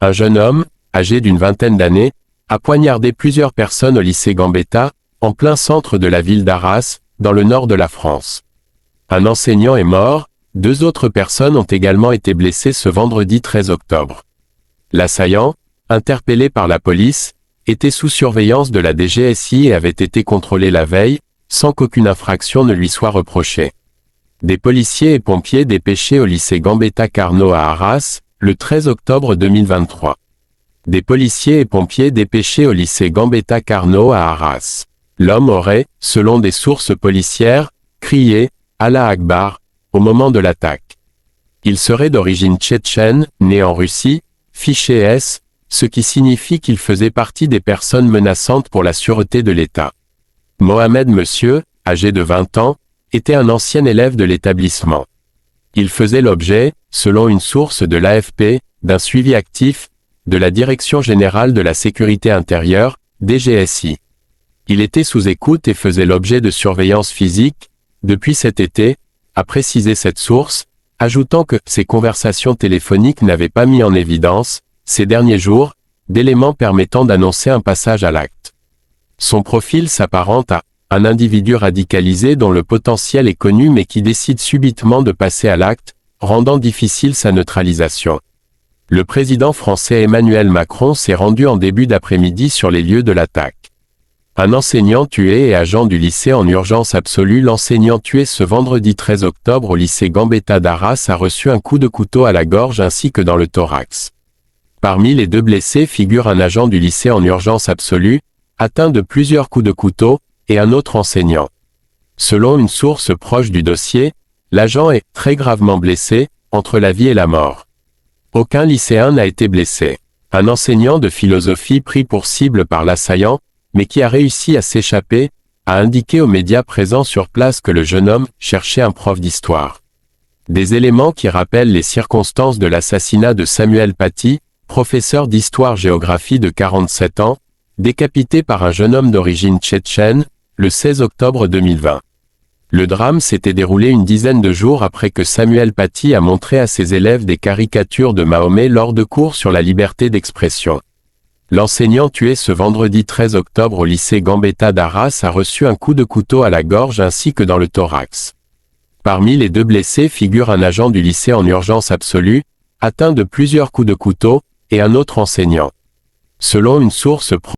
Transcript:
Un jeune homme, âgé d'une vingtaine d'années, a poignardé plusieurs personnes au lycée Gambetta, en plein centre de la ville d'Arras, dans le nord de la France. Un enseignant est mort, 2 autres personnes ont également été blessées ce vendredi 13 octobre. L'assaillant, interpellé par la police, était sous surveillance de la DGSI et avait été contrôlé la veille, sans qu'aucune infraction ne lui soit reprochée. Des policiers et pompiers dépêchés au lycée Gambetta Carnot à Arras, le 13 octobre 2023. Des policiers et pompiers dépêchés au lycée Gambetta Carnot à Arras. L'homme aurait, selon des sources policières, crié « Allah Akbar » au moment de l'attaque. Il serait d'origine tchétchène, né en Russie, fiché S, ce qui signifie qu'il faisait partie des personnes menaçantes pour la sûreté de l'État. Mohamed Monsieur, âgé de 20 ans, était un ancien élève de l'établissement. Il faisait l'objet, selon une source de l'AFP, d'un suivi actif de la Direction générale de la sécurité intérieure, DGSI. Il était sous écoute et faisait l'objet de surveillance physique depuis cet été, a précisé cette source, ajoutant que ces conversations téléphoniques n'avaient pas mis en évidence, ces derniers jours, d'éléments permettant d'annoncer un passage à l'acte. Son profil s'apparente à un individu radicalisé dont le potentiel est connu mais qui décide subitement de passer à l'acte, rendant difficile sa neutralisation. Le président français Emmanuel Macron s'est rendu en début d'après-midi sur les lieux de l'attaque. Un enseignant tué et agent du lycée en urgence absolue. L'enseignant tué ce vendredi 13 octobre au lycée Gambetta d'Arras a reçu un coup de couteau à la gorge ainsi que dans le thorax. Parmi les 2 blessés figure un agent du lycée en urgence absolue, atteint de plusieurs coups de couteau, et un autre enseignant. Selon une source proche du dossier, l'agent est très gravement blessé, entre la vie et la mort. Aucun lycéen n'a été blessé. Un enseignant de philosophie pris pour cible par l'assaillant, mais qui a réussi à s'échapper, a indiqué aux médias présents sur place que le jeune homme cherchait un prof d'histoire. Des éléments qui rappellent les circonstances de l'assassinat de Samuel Paty, professeur d'histoire-géographie de 47 ans, décapité par un jeune homme d'origine tchétchène, le 16 octobre 2020. Le drame s'était déroulé une dizaine de jours après que Samuel Paty a montré à ses élèves des caricatures de Mahomet lors de cours sur la liberté d'expression. L'enseignant tué ce vendredi 13 octobre au lycée Gambetta d'Arras a reçu un coup de couteau à la gorge ainsi que dans le thorax. Parmi les 2 blessés figure un agent du lycée en urgence absolue, atteint de plusieurs coups de couteau, et un autre enseignant. Selon une source